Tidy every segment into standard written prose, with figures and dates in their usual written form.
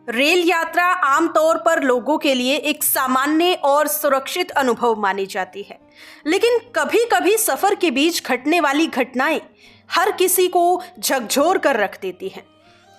Rail यात्रा आमतौर पर लोगों के लिए एक सामान्य और सुरक्षित अनुभव मानी जाती है, लेकिन कभी-कभी सफर के बीच घटने वाली घटनाएं हर किसी को झकझोर कर रख देती हैं।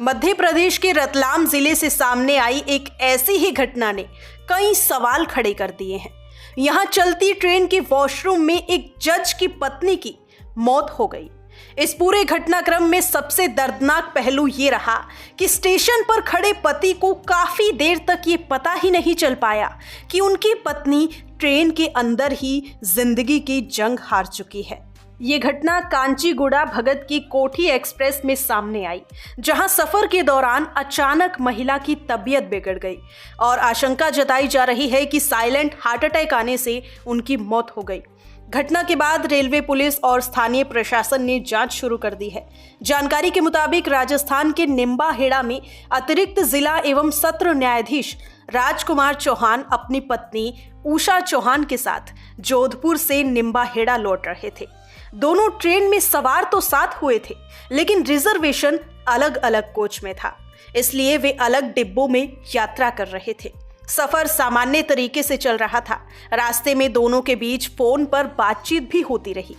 मध्य प्रदेश के रतलाम जिले से सामने आई एक ऐसी ही घटना ने कई सवाल खड़े कर दिए हैं। यहाँ चलती ट्रेन के वॉशरूम में एक जज की पत्नी की मौत हो गई। इस पूरे घटनाक्रम में सबसे दर्दनाक पहलू ये रहा कि स्टेशन पर खड़े पति को काफी देर तक ये पता ही नहीं चल पाया कि उनकी पत्नी ट्रेन के अंदर ही जिंदगी की जंग हार चुकी है। ये घटना कांचीगुड़ा भगत की कोठी एक्सप्रेस में सामने आई, जहां सफर के दौरान अचानक महिला की तबीयत बिगड़ गई और आशंका जताई जा रही है कि साइलेंट हार्ट अटैक आने से उनकी मौत हो गई। घटना के बाद रेलवे पुलिस और स्थानीय प्रशासन ने जांच शुरू कर दी है। जानकारी के मुताबिक राजस्थान के निम्बाहेड़ा में अतिरिक्त जिला एवं सत्र न्यायाधीश राजकुमार चौहान अपनी पत्नी उषा चौहान के साथ जोधपुर से निम्बाहेड़ा लौट रहे थे। दोनों ट्रेन में सवार तो साथ हुए थे, लेकिन रिजर्वेशन अलग अलग कोच में था, इसलिए वे अलग डिब्बों में यात्रा कर रहे थे। सफर सामान्य तरीके से चल रहा था। रास्ते में दोनों के बीच फोन पर बातचीत भी होती रही।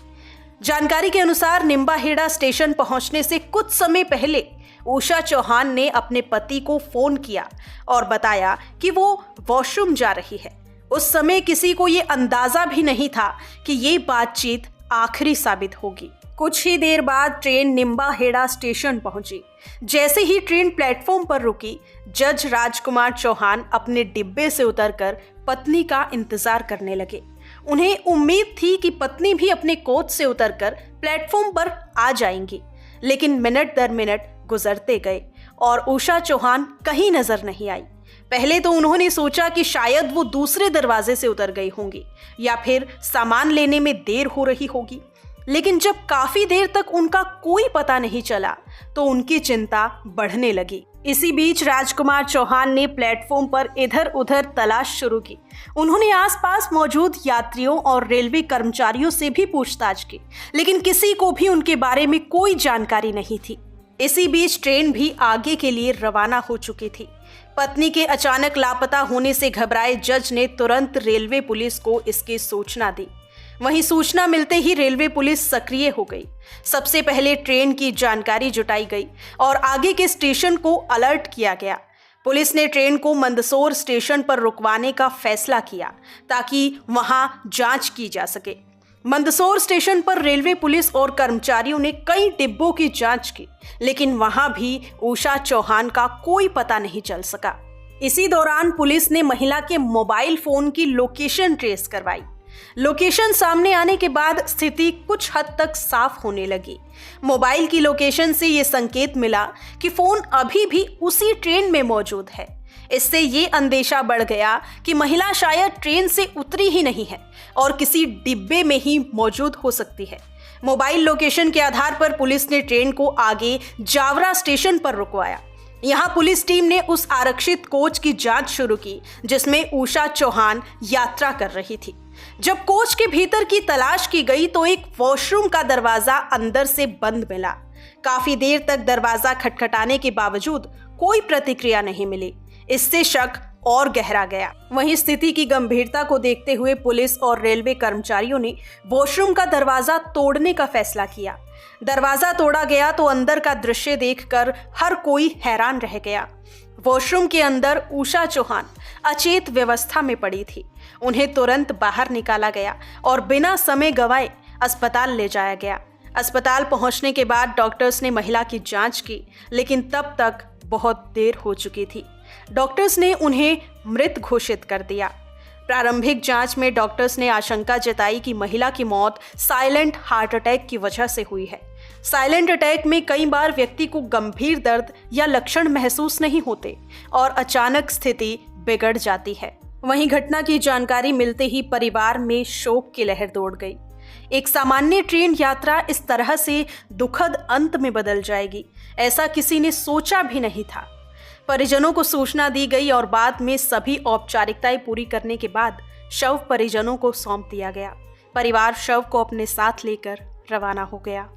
जानकारी के अनुसार निम्बाहेड़ा स्टेशन पहुंचने से कुछ समय पहले उषा चौहान ने अपने पति को फोन किया और बताया कि वो वॉशरूम जा रही है। उस समय किसी को ये अंदाजा भी नहीं था कि ये बातचीत आखिरी साबित होगी। कुछ ही देर बाद ट्रेन निम्बाहेड़ा स्टेशन पहुंची। जैसे ही ट्रेन प्लेटफॉर्म पर रुकी, जज राजकुमार चौहान अपने डिब्बे से उतरकर पत्नी का इंतजार करने लगे। उन्हें उम्मीद थी कि पत्नी भी अपने कोच से उतरकर प्लेटफॉर्म पर आ जाएंगी, लेकिन मिनट दर मिनट गुजरते गए और उषा चौहान कहीं नजर नहीं आई। पहले तो उन्होंने सोचा कि शायद वो दूसरे दरवाजे से उतर गई होंगी या फिर सामान लेने में देर हो रही होगी, लेकिन जब काफी देर तक उनका कोई पता नहीं चला तो उनकी चिंता बढ़ने लगी। इसी बीच राजकुमार चौहान ने प्लेटफॉर्म पर इधर उधर तलाश शुरू की। उन्होंने आसपास मौजूद यात्रियों और रेलवे कर्मचारियों से भी पूछताछ की, लेकिन किसी को भी उनके बारे में कोई जानकारी नहीं थी। इसी बीच ट्रेन भी आगे के लिए रवाना हो चुकी थी। पत्नी के अचानक लापता होने से घबराए जज ने तुरंत रेलवे पुलिस को इसकी सूचना दी। वहीं सूचना मिलते ही रेलवे पुलिस सक्रिय हो गई। सबसे पहले ट्रेन की जानकारी जुटाई गई और आगे के स्टेशन को अलर्ट किया गया। पुलिस ने ट्रेन को मंदसौर स्टेशन पर रुकवाने का फैसला किया ताकि वहां जांच की जा सके। मंदसौर स्टेशन पर रेलवे पुलिस और कर्मचारियों ने कई डिब्बों की जांच की, लेकिन वहां भी उषा चौहान का कोई पता नहीं चल सका। इसी दौरान पुलिस ने महिला के मोबाइल फोन की लोकेशन ट्रेस करवाई। लोकेशन सामने आने के बाद स्थिति कुछ हद तक साफ होने लगी। मोबाइल की लोकेशन से ये संकेत मिला कि फोन अभी भी उसी ट्रेन में मौजूद है। इससे ये अंदेशा बढ़ गया कि महिला शायद ट्रेन से उतरी ही नहीं है और किसी डिब्बे में ही मौजूद हो सकती है। मोबाइल लोकेशन के आधार पर पुलिस ने ट्रेन को आगे जावरा स्टेशन पर रुकवाया। यहाँ पुलिस टीम ने उस आरक्षित कोच की जांच शुरू की जिसमें उषा चौहान यात्रा कर रही थी। जब कोच के भीतर की तलाश की गई तो एक वॉशरूम का दरवाजा अंदर से बंद मिला। काफी देर तक दरवाजा खटखटाने के बावजूद कोई प्रतिक्रिया नहीं मिली। इससे शक और गहरा गया। वहीं स्थिति की गंभीरता को देखते हुए पुलिस और रेलवे कर्मचारियों ने वॉशरूम का दरवाजा तोड़ने का फैसला किया। दरवाजा तोड़ा गया तो अंदर का दृश्य देखकर हर कोई हैरान रह गया। वॉशरूम के अंदर उषा चौहान अचेत व्यवस्था में पड़ी थी। उन्हें तुरंत बाहर निकाला गया और बिना समय गंवाए अस्पताल ले जाया गया। अस्पताल पहुंचने के बाद डॉक्टर्स ने महिला की जांच की, लेकिन तब तक बहुत देर हो चुकी थी। डॉक्टर्स ने उन्हें मृत घोषित कर दिया। प्रारंभिक जांच में डॉक्टर्स ने आशंका जताई कि महिला की मौत साइलेंट हार्ट अटैक की वजह से हुई है। साइलेंट अटैक में कई बार व्यक्ति को गंभीर दर्द या लक्षण महसूस नहीं होते और अचानक स्थिति बिगड़ जाती है। वहीं घटना की जानकारी मिलते ही परिवार में शोक की लहर दौड़ गई। एक सामान्य ट्रेन यात्रा इस तरह से दुखद अंत में बदल जाएगी, ऐसा किसी ने सोचा भी नहीं था। परिजनों को सूचना दी गई और बाद में सभी औपचारिकताएं पूरी करने के बाद शव परिजनों को सौंप दिया गया। परिवार शव को अपने साथ लेकर रवाना हो गया।